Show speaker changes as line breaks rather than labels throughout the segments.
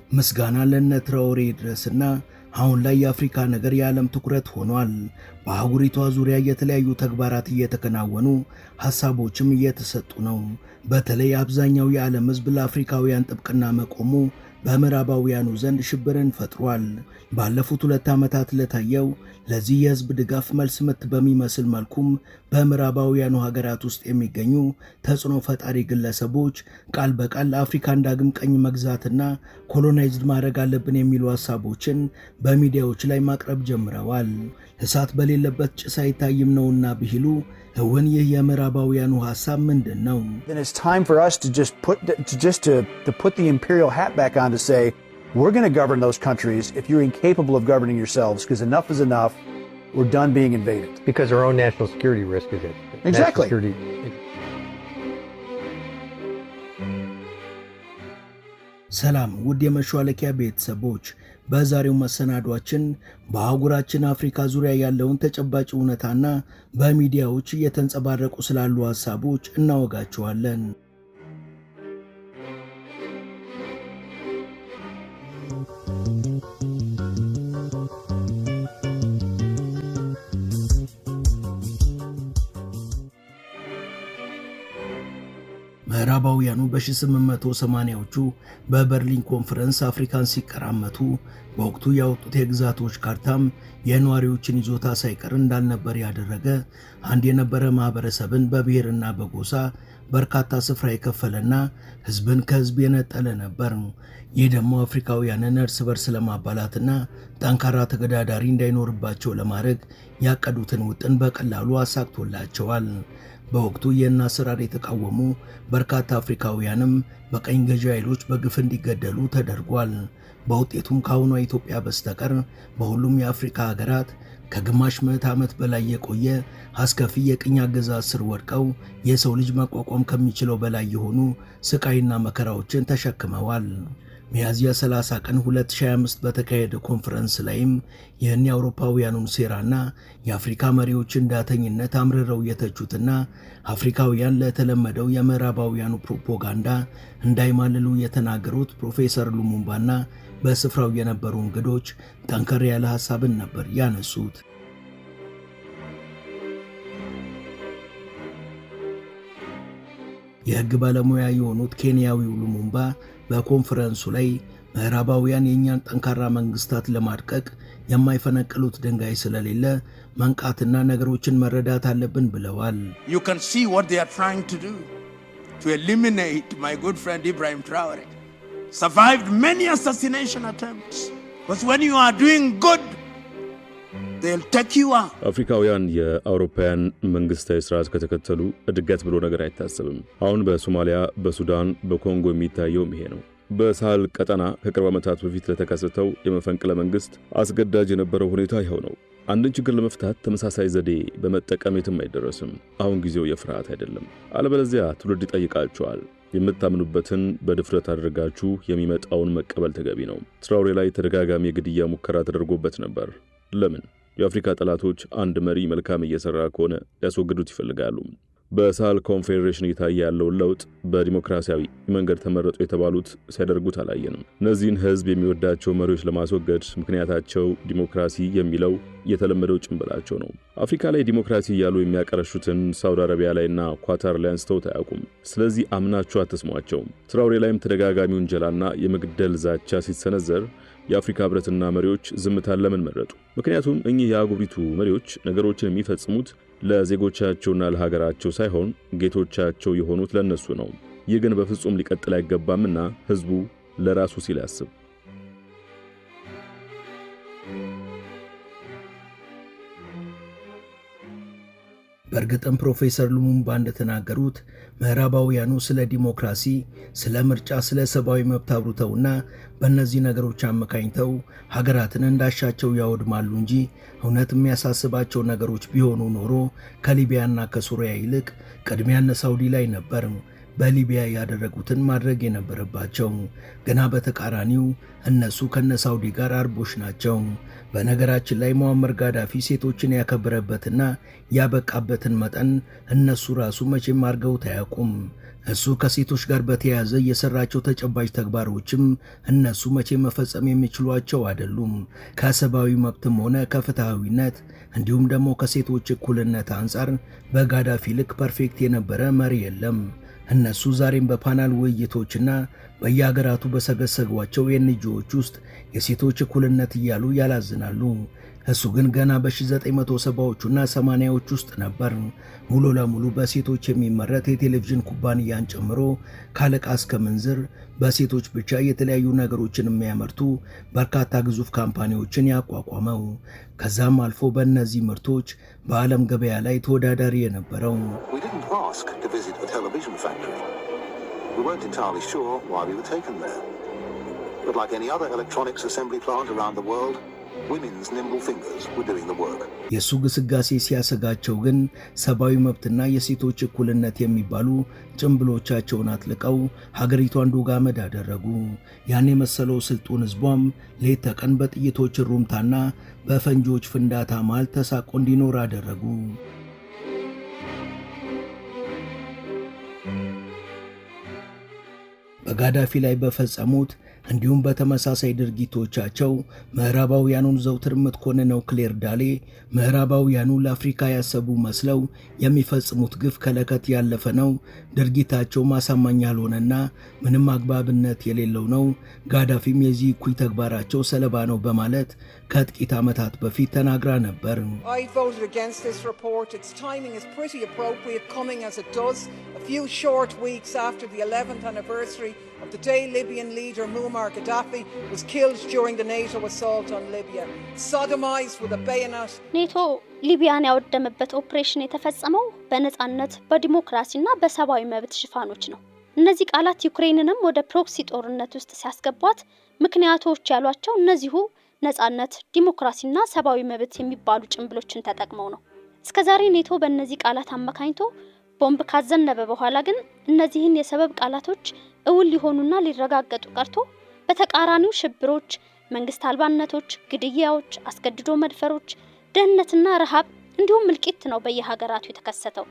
ምስጋና ለነ ትራኦሬ ድረስና አሁን ላይ የአፍሪካ ነገር የዓለም ትኩረት ሆኗል። በአህጉሪቷ ዙሪያ የተለያዩ ተግባራት እየተከናወኑ ሐሳቦችም እየተሰጡ ነው። በተለይ አብዛኛው የዓለም ሕዝብ ለአፍሪካውያን ጥብቅና መቆሙ በምዕራባውያኑ ዘንድ ሽብርን ፈጥሯል። ባለፉት 2 ዓመታት ለታየው ለዚህ የሕዝብ ድጋፍ መልስ ምት በሚመስል መልኩም በምዕራባውያኑ ሀገራት ውስጥ የሚገኙ ተጽዕኖ ፈጣሪ ግለሰቦች ቃል በቃል አፍሪካን ዳግም ቀኝ መግዛትና ኮሎናይዝድ ማድረግ አለብን የሚሉ ሐሳቦችን በሚዲያዎች ላይ ማቅረብ ጀምረዋል። እሳት በሌለበት ጭስ አይታይም ነውና ብሂሉ እውን ይህ የምዕራባውያኑ ሐሳብ ምንድን ነው?
Then it's time for us to put the imperial hat back on to say we're going to govern those countries if you're incapable of governing yourselves, because enough is enough. We're done being invaded.
Because our own national security risk is it.
Exactly.
ሰላም ውድ የመሿለኪያ ቤተሰቦች፣ በዛሬው መሰናዷችን በአህጉራችን አፍሪካ ዙሪያ ያለውን ተጨባጭ እውነታና በሚዲያዎች እየተንጸባረቁ ስላሉ ሐሳቦች እናወጋቸዋለን። ምዕራባውያኑ በ1880ዎቹ በበርሊን ኮንፈረንስ አፍሪካን ሲቀራመቱ በወቅቱ ያወጡት የግዛቶች ካርታም የነዋሪዎችን ይዞታ ሳይቀር እንዳልነበር ያደረገ፣ አንድ የነበረ ማህበረሰብን በብሔርና በጎሳ በርካታ ስፍራ የከፈለና ህዝብን ከህዝብ የነጠለ ነበር። ይህ ደግሞ አፍሪካውያንን እርስ በርስ ለማባላትና ጠንካራ ተገዳዳሪ እንዳይኖርባቸው ለማድረግ ያቀዱትን ውጥን በቀላሉ አሳክቶላቸዋል። በወቅቱ ይህን አሰራር የተቃወሙ በርካታ አፍሪካውያንም በቀኝ ገዢ ኃይሎች በግፍ እንዲገደሉ ተደርጓል። በውጤቱም ከአሁኗ ኢትዮጵያ በስተቀር በሁሉም የአፍሪካ ሀገራት ከግማሽ ምዕተ ዓመት በላይ የቆየ አስከፊ የቅኝ አገዛዝ ስር ወድቀው የሰው ልጅ መቋቋም ከሚችለው በላይ የሆኑ ስቃይና መከራዎችን ተሸክመዋል። ሚያዝያ 30 ቀን 2025 በተካሄደ ኮንፈረንስ ላይም ይህን የአውሮፓውያኑን ሴራና የአፍሪካ መሪዎችን ዳተኝነት አምርረው የተቹትና አፍሪካውያን ለተለመደው የምዕራባውያኑ ፕሮፓጋንዳ እንዳይማልሉ የተናገሩት ፕሮፌሰር ሉሙምባና በስፍራው የነበሩ እንግዶች ጠንከር ያለ ሐሳብን ነበር ያነሱት። የሕግ ባለሙያ የሆኑት ኬንያዊው ሉሙምባ በኮንፈረንሱ ላይ ምዕራባውያን የእኛን ጠንካራ መንግስታት ለማድቀቅ የማይፈነቅሉት ድንጋይ ስለሌለ መንቃትና ነገሮችን መረዳት አለብን ብለዋል።
You can see what they are trying to do to eliminate my good friend Ibrahim Traore. Survived many assassination attempts. But when you are doing good, they'll take you out.
አፍሪካውያን የአውሮፓውያን መንግስታዊ ስርዓት ከተከተሉ እድገት ብሎ ነገር አይታሰብም። አሁን በሶማሊያ፣ በሱዳን፣ በኮንጎ የሚታየው ይሄ ነው። በሳህል ቀጠና ከቅርብ ዓመታት በፊት ለተከሰተው የመፈንቅለ መንግስት አስገዳጅ የነበረው ሁኔታ ይኸው ነው። አንድን ችግር ለመፍታት ተመሳሳይ ዘዴ በመጠቀም የትም አይደረስም። አሁን ጊዜው የፍርሃት አይደለም። አለበለዚያ ትውልድ ይጠይቃቸዋል። የምታምኑበትን በድፍረት አድርጋችሁ የሚመጣውን መቀበል ተገቢ ነው። ትራኦሬ ላይ ተደጋጋሚ የግድያ ሙከራ ተደርጎበት ነበር። ለምን? የአፍሪካ ጠላቶች አንድ መሪ መልካም እየሰራ ከሆነ ሊያስወግዱት ይፈልጋሉ። በሳህል ኮንፌዴሬሽን እየታየ ያለውን ለውጥ በዲሞክራሲያዊ መንገድ ተመረጡ የተባሉት ሲያደርጉት አላየንም። እነዚህን ህዝብ የሚወዳቸው መሪዎች ለማስወገድ ምክንያታቸው ዲሞክራሲ የሚለው የተለመደው ጭንብላቸው ነው። አፍሪካ ላይ ዲሞክራሲ እያሉ የሚያቀረሹትን ሳውዲ አረቢያ ላይና ኳታር ላይ አንስተውት አያውቁም። ስለዚህ አምናችሁ አትስሟቸው። ትራኦሬ ላይም ተደጋጋሚ ውንጀላና የመግደል ዛቻ ሲሰነዘር የአፍሪካ ህብረትና መሪዎች ዝምታን ለምን መረጡ? ምክንያቱም እኚህ የአህጉሪቱ መሪዎች ነገሮችን የሚፈጽሙት ለዜጎቻቸውና ለሀገራቸው ሳይሆን ጌቶቻቸው የሆኑት ለነሱ ነው። ይህ ግን በፍጹም ሊቀጥል አይገባምና ህዝቡ ለራሱ ሲል ያስብ።
በእርግጥም ፕሮፌሰር ሉሙምባ እንደተናገሩት ምዕራባውያኑ ስለ ዲሞክራሲ፣ ስለ ምርጫ፣ ስለ ሰብአዊ መብት አውርተውና በእነዚህ ነገሮች አመካኝተው ሀገራትን እንዳሻቸው ያወድማሉ እንጂ እውነት የሚያሳስባቸው ነገሮች ቢሆኑ ኖሮ ከሊቢያና ከሱሪያ ይልቅ ቅድሚያ እነ ሳውዲ ላይ ነበር። በሊቢያ ያደረጉትን ማድረግ የነበረባቸው። ገና በተቃራኒው እነሱ ከነሳውዲ ጋር አርቦች ናቸው። በነገራችን ላይ ሙአመር ጋዳፊ ሴቶችን ያከበረበትና ያበቃበትን መጠን እነሱ ራሱ መቼም አድርገውት አያውቁም። እሱ ከሴቶች ጋር በተያያዘ የሰራቸው ተጨባጭ ተግባሮችም እነሱ መቼ መፈጸም የሚችሏቸው አይደሉም። ከሰብአዊ መብትም ሆነ ከፍትሃዊነት እንዲሁም ደግሞ ከሴቶች እኩልነት አንጻር በጋዳፊ ልክ ፐርፌክት የነበረ መሪ የለም። እነሱ ዛሬም በፓናል ውይይቶችና በየሀገራቱ በሰገሰጓቸው የኤንጂኦዎች ውስጥ የሴቶች እኩልነት እያሉ ያላዝናሉ። እሱ ግን ገና በ1970ዎቹና 80ዎች ውስጥ ነበር ሙሉ ለሙሉ በሴቶች የሚመረት የቴሌቪዥን ኩባንያን ጨምሮ ካለቃ እስከ ምንዝር በሴቶች ብቻ የተለያዩ ነገሮችን የሚያመርቱ በርካታ ግዙፍ ካምፓኒዎችን ያቋቋመው። ከዛም አልፎ በእነዚህ ምርቶች በዓለም ገበያ ላይ ተወዳዳሪ የነበረው።
We weren't entirely sure why we were taken there. But like any other electronics assembly plant around the world, women's nimble fingers were doing the work.
የሱ ግስጋሴ ሲያሰጋቸው ግን ሰብአዊ መብትና የሴቶች እኩልነት የሚባሉ ጭምብሎቻቸውን አጥልቀው ሀገሪቷን ዶግ አመድ አደረጉ። ያን የመሰለው ስልጡን ህዝቧም ሌት ተቀን በጥይቶች ሩምታና በፈንጂዎች ፍንዳታ መሃል ተሳቆ እንዲኖር አደረጉ። በጋዳፊ ላይ በፈጸሙት እንዲሁም በተመሳሳይ ድርጊቶቻቸው ምዕራባውያኑን ዘውትር የምትኮንነው ክሌር ዳሌ ምዕራባውያኑ ለአፍሪካ ያሰቡ መስለው የሚፈጽሙት ግፍ ከለከት ያለፈ ነው፣ ድርጊታቸው ማሳማኝ ያልሆነና ምንም አግባብነት የሌለው ነው፣ ጋዳፊም የዚህ እኩይ ተግባራቸው ሰለባ ነው በማለት ከጥቂት ዓመታት በፊት ተናግራ ነበር።
I voted against this report. Its timing is pretty appropriate, coming as it does a few short weeks after the 11th anniversary of the day Libyan leader Muammar Gaddafi was killed during the NATO assault on Libya, sodomized with a bayonet. ኔቶ ሊቢያን ያወደመበት ኦፕሬሽን የተፈጸመው በነጻነት በዲሞክራሲና በሰብአዊ መብት ሽፋኖች ነው። እነዚህ ቃላት ዩክሬንንም ወደ ፕሮክሲ ጦርነት ውስጥ ሲያስገቧት ምክንያቶች ያሏቸው እነዚሁ ነጻነት፣ ዲሞክራሲና ሰብአዊ መብት የሚባሉ ጭምብሎችን ተጠቅመው ነው። እስከዛሬ ኔቶ በእነዚህ ቃላት አመካኝቶ ቦምብ ካዘነበ በኋላ ግን እነዚህን የሰበብ ቃላቶች እውን ሊሆኑና ሊረጋገጡ ቀርቶ በተቃራኒው ሽብሮች፣ መንግስት አልባነቶች፣ ግድያዎች፣ አስገድዶ መድፈሮች፣ ደህንነትና ረሃብ እንዲሁም እልቂት ነው በየሀገራቱ የተከሰተው።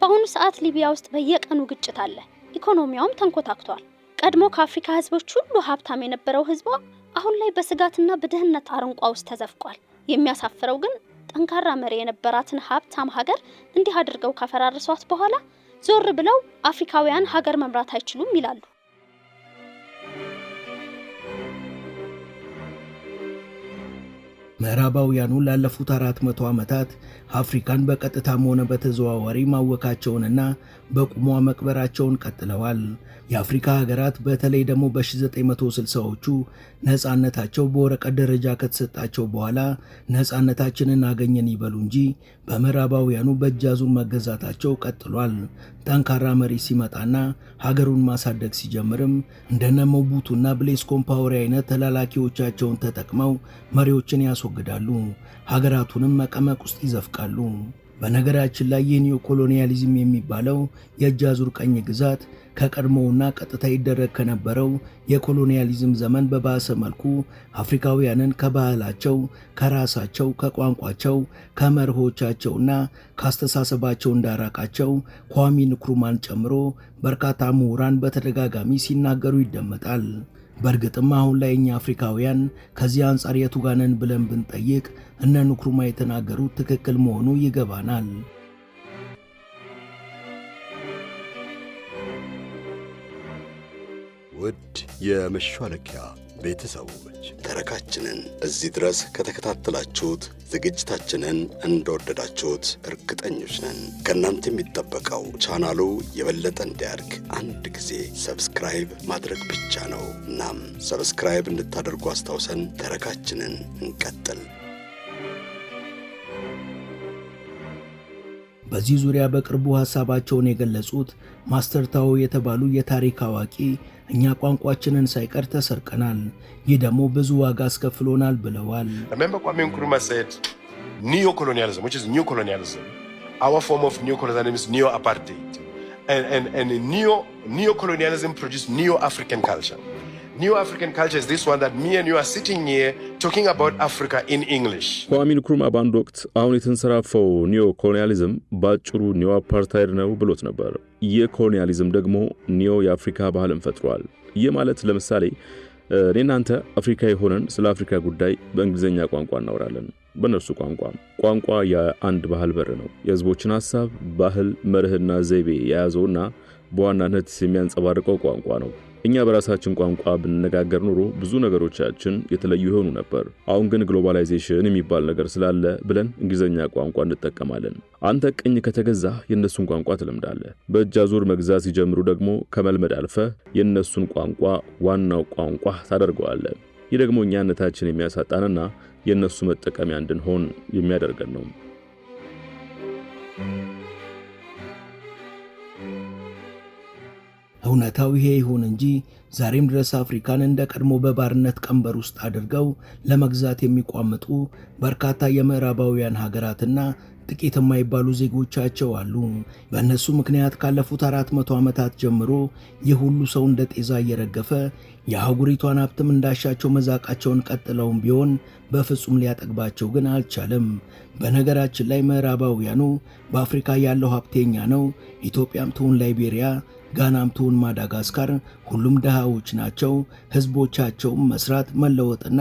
በአሁኑ ሰዓት ሊቢያ ውስጥ በየቀኑ ግጭት አለ። ኢኮኖሚያውም ተንኮታክቷል። ቀድሞ ከአፍሪካ ህዝቦች ሁሉ ሀብታም የነበረው ህዝቧ አሁን ላይ በስጋትና በድህነት አረንቋ ውስጥ ተዘፍቋል። የሚያሳፍረው ግን ጠንካራ መሪ የነበራትን ሀብታም ሀገር እንዲህ አድርገው ካፈራረሷት በኋላ ዞር ብለው አፍሪካውያን ሀገር መምራት አይችሉም ይላሉ።
ምዕራባውያኑ ላለፉት 400 ዓመታት አፍሪካን በቀጥታም ሆነ በተዘዋዋሪ ማወካቸውንና በቁሟ መቅበራቸውን ቀጥለዋል። የአፍሪካ ሀገራት በተለይ ደግሞ በ1960ዎቹ ነፃነታቸው በወረቀት ደረጃ ከተሰጣቸው በኋላ ነፃነታችንን አገኘን ይበሉ እንጂ በምዕራባውያኑ በእጃዙር መገዛታቸው ቀጥሏል። ጠንካራ መሪ ሲመጣና ሀገሩን ማሳደግ ሲጀምርም እንደነ ሞቡቱና ብሌስ ኮምፓወሪ አይነት ተላላኪዎቻቸውን ተጠቅመው መሪዎችን ያስወግዳሉ፣ ሀገራቱንም መቀመቅ ውስጥ ይዘፍቃሉ። በነገራችን ላይ የኒዮ ኮሎኒያሊዝም የሚባለው የእጃዙር ቀኝ ግዛት ከቀድሞውና ቀጥታ ይደረግ ከነበረው የኮሎኒያሊዝም ዘመን በባሰ መልኩ አፍሪካውያንን ከባህላቸው፣ ከራሳቸው፣ ከቋንቋቸው፣ ከመርሆቻቸውና ካስተሳሰባቸው እንዳራቃቸው ኳሚ ንክሩማን ጨምሮ በርካታ ምሁራን በተደጋጋሚ ሲናገሩ ይደመጣል። በእርግጥም አሁን ላይ እኛ አፍሪካውያን ከዚህ አንጻር የቱ ጋር ነን ብለን ብንጠይቅ እነ ንክሩማ የተናገሩት ትክክል መሆኑ ይገባናል።
ውድ የመሿለኪያ ቤተሰቦች ተረካችንን እዚህ ድረስ ከተከታተላችሁት ዝግጅታችንን እንደወደዳችሁት እርግጠኞች ነን። ከእናንተ የሚጠበቀው ቻናሉ የበለጠ እንዲያድግ አንድ ጊዜ ሰብስክራይብ ማድረግ ብቻ ነው። እናም ሰብስክራይብ እንድታደርጉ አስታውሰን ተረካችንን እንቀጥል።
በዚህ ዙሪያ በቅርቡ ሐሳባቸውን የገለጹት ማስተር ታዎ የተባሉ የታሪክ አዋቂ እኛ ቋንቋችንን ሳይቀር ተሰርቀናል፣ ይህ ደግሞ ብዙ ዋጋ አስከፍሎናል ብለዋል።
Remember Kwame Nkrumah said neo-colonialism, which is new colonialism. Our form of neo-colonialism is neo-apartheid. and neo-colonialism produced neo-African culture. Neo-African culture is this one that me and you are sitting here talking about Africa in English.
ኳሚ ንክሩማ በአንድ ወቅት አሁን የተንሰራፈው ኒዮ ኮሎኒያሊዝም ባጭሩ ኒዮ አፓርታይድ ነው ብሎት ነበር። የኮሎኒያሊዝም ደግሞ ኒዮ የአፍሪካ ባህልን ፈጥሯል። ይህ ማለት ለምሳሌ እናንተ አፍሪካዊ ሆነን ስለ አፍሪካ ጉዳይ በእንግሊዘኛ ቋንቋ እናወራለን። በነሱ ቋንቋ የአንድ ባህል በር ነው። የህዝቦችን ሐሳብ፣ ባህል፣ መርህና ዘይቤ የያዘውና በዋናነት የሚያንጸባርቀው ቋንቋ ነው። እኛ በራሳችን ቋንቋ ብንነጋገር ኖሮ ብዙ ነገሮቻችን የተለዩ ይሆኑ ነበር። አሁን ግን ግሎባላይዜሽን የሚባል ነገር ስላለ ብለን እንግሊዘኛ ቋንቋ እንጠቀማለን። አንተ ቅኝ ከተገዛህ የነሱን ቋንቋ ትለምዳለህ። በእጅ አዙር መግዛት ሲጀምሩ ደግሞ ከመልመድ አልፈ የነሱን ቋንቋ ዋናው ቋንቋ ታደርገዋለህ። ይህ ደግሞ እኛነታችን የሚያሳጣንና የነሱ መጠቀሚያ እንድንሆን የሚያደርገን ነው።
እውነታው ይሄ ይሁን እንጂ ዛሬም ድረስ አፍሪካን እንደ ቀድሞ በባርነት ቀንበር ውስጥ አድርገው ለመግዛት የሚቋምጡ በርካታ የምዕራባውያን ሀገራትና ጥቂት የማይባሉ ዜጎቻቸው አሉ። በእነሱ ምክንያት ካለፉት 400 ዓመታት ጀምሮ የሁሉ ሰው እንደ ጤዛ እየረገፈ የአህጉሪቷን ሀብትም እንዳሻቸው መዛቃቸውን ቀጥለውም ቢሆን በፍጹም ሊያጠግባቸው ግን አልቻለም። በነገራችን ላይ ምዕራባውያኑ በአፍሪካ ያለው ሀብቴኛ ነው፣ ኢትዮጵያም ትሁን ላይቤሪያ፣ ጋናም ትሁን ማዳጋስካር ሁሉም ድሃዎች ናቸው፣ ህዝቦቻቸውም መስራት መለወጥና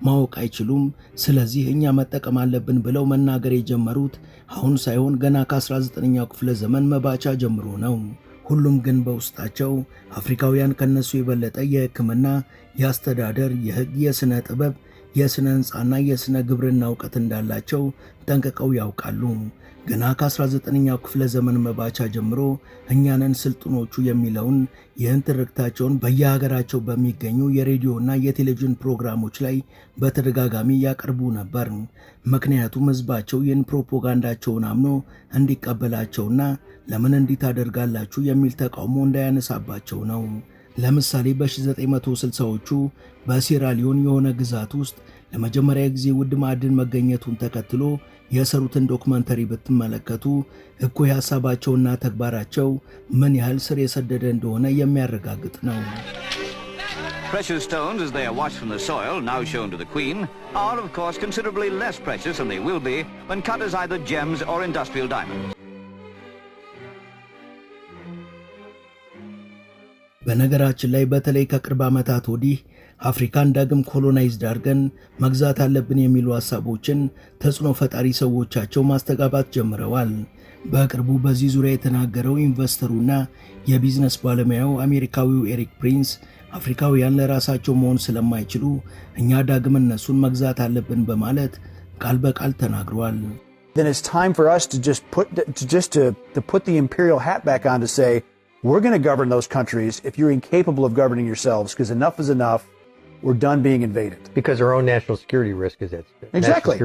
ማወቅ አይችሉም፣ ስለዚህ እኛ መጠቀም አለብን ብለው መናገር የጀመሩት አሁን ሳይሆን ገና ከ19ኛው ክፍለ ዘመን መባቻ ጀምሮ ነው። ሁሉም ግን በውስጣቸው አፍሪካውያን ከነሱ የበለጠ የሕክምና፣ የአስተዳደር፣ የህግ፣ የሥነ ጥበብ፣ የሥነ ሕንፃና የሥነ ግብርና ዕውቀት እንዳላቸው ጠንቅቀው ያውቃሉ። ገና ከ19ኛው ክፍለ ዘመን መባቻ ጀምሮ እኛንን ስልጡኖቹ የሚለውን ይህን ትርክታቸውን በየሀገራቸው በሚገኙ የሬዲዮና የቴሌቪዥን ፕሮግራሞች ላይ በተደጋጋሚ ያቀርቡ ነበር። ምክንያቱም ህዝባቸው ይህን ፕሮፓጋንዳቸውን አምኖ እንዲቀበላቸውና ለምን እንዲህ ታደርጋላችሁ የሚል ተቃውሞ እንዳያነሳባቸው ነው። ለምሳሌ በ1960ዎቹ በሴራሊዮን የሆነ ግዛት ውስጥ ለመጀመሪያ ጊዜ ውድ ማዕድን መገኘቱን ተከትሎ የሰሩትን ዶክመንተሪ ብትመለከቱ እኩይ ሐሳባቸውና ተግባራቸው ምን ያህል ስር የሰደደ እንደሆነ የሚያረጋግጥ ነው።
Precious stones, as they are washed from the soil, now shown to the Queen, are of course considerably less precious than they will be when cut as either gems or industrial diamonds.
በነገራችን ላይ በተለይ ከቅርብ ዓመታት ወዲህ አፍሪካን ዳግም ኮሎናይዝድ አድርገን መግዛት አለብን የሚሉ ሐሳቦችን ተጽዕኖ ፈጣሪ ሰዎቻቸው ማስተጋባት ጀምረዋል። በቅርቡ በዚህ ዙሪያ የተናገረው ኢንቨስተሩና የቢዝነስ ባለሙያው አሜሪካዊው ኤሪክ ፕሪንስ አፍሪካውያን ለራሳቸው መሆን ስለማይችሉ እኛ ዳግም እነሱን መግዛት አለብን በማለት ቃል በቃል ተናግረዋል።
Then it's time for us to put the imperial hat back on to say we're going to govern those countries if you're incapable of governing yourselves, because enough is enough. We're done being invaded.
Because our own national security risk is at stake.
Exactly.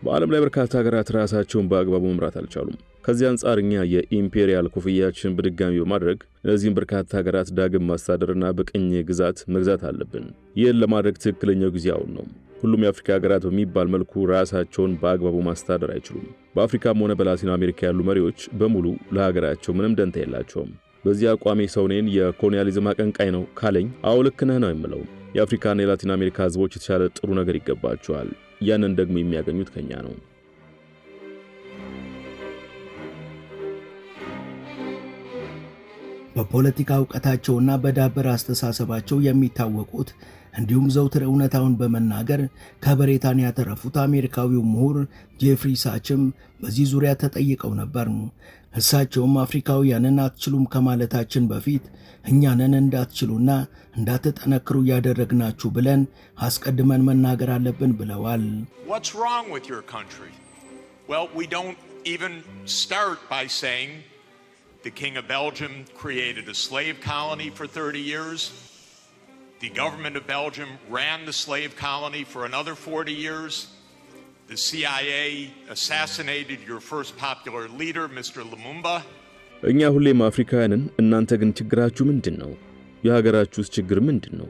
በዓለም ላይ በርካታ ሀገራት ራሳቸውን በአግባቡ መምራት አልቻሉም። ከዚህ አንጻር እኛ የኢምፔሪያል ኩፍያችን በድጋሚ በማድረግ እነዚህን በርካታ ሀገራት ዳግም ማስተዳደርና በቅኝ ግዛት መግዛት አለብን። ይህን ለማድረግ ትክክለኛው ጊዜ አሁን ነው። ሁሉም የአፍሪካ ሀገራት በሚባል መልኩ ራሳቸውን በአግባቡ ማስተዳደር አይችሉም። በአፍሪካም ሆነ በላቲን አሜሪካ ያሉ መሪዎች በሙሉ ለሀገራቸው ምንም ደንታ የላቸውም። በዚህ አቋሜ ሰውኔን የኮሎኒያሊዝም አቀንቃይ ነው ካለኝ አዎ ልክ ነህ ነው የምለው። የአፍሪካና የላቲን አሜሪካ ህዝቦች የተሻለ ጥሩ ነገር ይገባቸዋል። ያንን ደግሞ የሚያገኙት ከኛ ነው።
በፖለቲካ ዕውቀታቸውና በዳበረ አስተሳሰባቸው የሚታወቁት እንዲሁም ዘውትር እውነታውን በመናገር ከበሬታን ያተረፉት አሜሪካዊው ምሁር ጄፍሪ ሳችም በዚህ ዙሪያ ተጠይቀው ነበር። እሳቸውም አፍሪካውያንን አትችሉም ከማለታችን በፊት እኛንን እንዳትችሉና እንዳትጠነክሩ ያደረግናችሁ ብለን አስቀድመን መናገር አለብን ብለዋል።
What's wrong with your country? Well, we don't even start by saying the King of Belgium created a slave colony for 30 years. The government of Belgium ran the slave colony for another 40 years. The CIA assassinated your first popular leader, Mr. Lumumba.
እኛ ሁሌም አፍሪካውያንን እናንተ ግን ችግራችሁ ምንድነው? የሀገራችሁስ ችግር ምንድነው?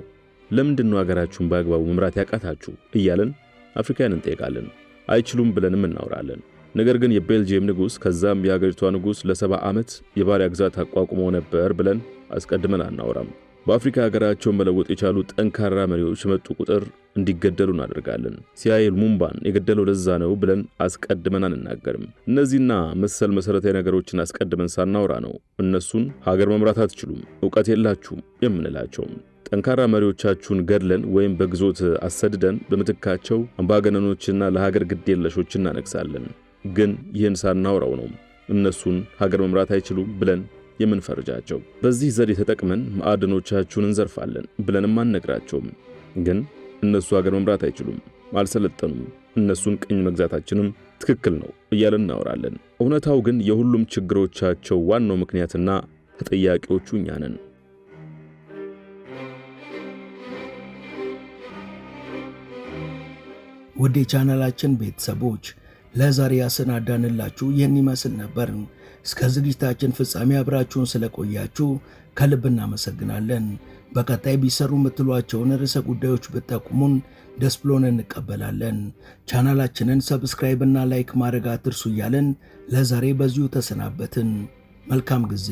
ለምንድነው ሀገራችሁን በአግባቡ መምራት ያቃታችሁ? እያለን አፍሪካውያንን እንጠይቃለን። አይችሉም ብለንም እናወራለን። ነገር ግን የቤልጂየም ንጉስ ከዛም የሀገሪቷ ንጉስ ለ70 ዓመት የባሪያ ግዛት አቋቁመው ነበር ብለን አስቀድመን አናወራም። በአፍሪካ ሀገራቸውን መለወጥ የቻሉ ጠንካራ መሪዎች መጡ ቁጥር እንዲገደሉ እናደርጋለን። ሲያይ ሉሙምባን የገደለው ለዛ ነው ብለን አስቀድመን አንናገርም። እነዚህና መሰል መሰረታዊ ነገሮችን አስቀድመን ሳናወራ ነው እነሱን ሀገር መምራት አትችሉም፣ ዕውቀት የላችሁም የምንላቸው። ጠንካራ መሪዎቻችሁን ገድለን ወይም በግዞት አሰድደን በመትካቸው አምባገነኖችና ለሀገር ግድ የለሾች እናነግሳለን። ግን ይህን ሳናወራው ነው እነሱን ሀገር መምራት አይችሉም ብለን የምንፈርጃቸው። በዚህ ዘዴ ተጠቅመን ማዕድኖቻችሁን እንዘርፋለን ብለንም አንነግራቸውም። ግን እነሱ ሀገር መምራት አይችሉም፣ አልሰለጠኑም፣ እነሱን ቅኝ መግዛታችንም ትክክል ነው እያለን እናወራለን። እውነታው ግን የሁሉም ችግሮቻቸው ዋናው ምክንያትና ተጠያቂዎቹ እኛ ነን።
ውድ የቻናላችን ቤተሰቦች ለዛሬ ያሰናዳንላችሁ ይህን ይመስል ነበር። እስከ ዝግጅታችን ፍጻሜ አብራችሁን ስለቆያችሁ ከልብ እናመሰግናለን። በቀጣይ ቢሰሩ የምትሏቸውን ርዕሰ ጉዳዮች ብትጠቁሙን ደስ ብሎን እንቀበላለን። ቻናላችንን ሰብስክራይብ እና ላይክ ማድረግ አትርሱ እያለን ለዛሬ በዚሁ ተሰናበትን። መልካም ጊዜ።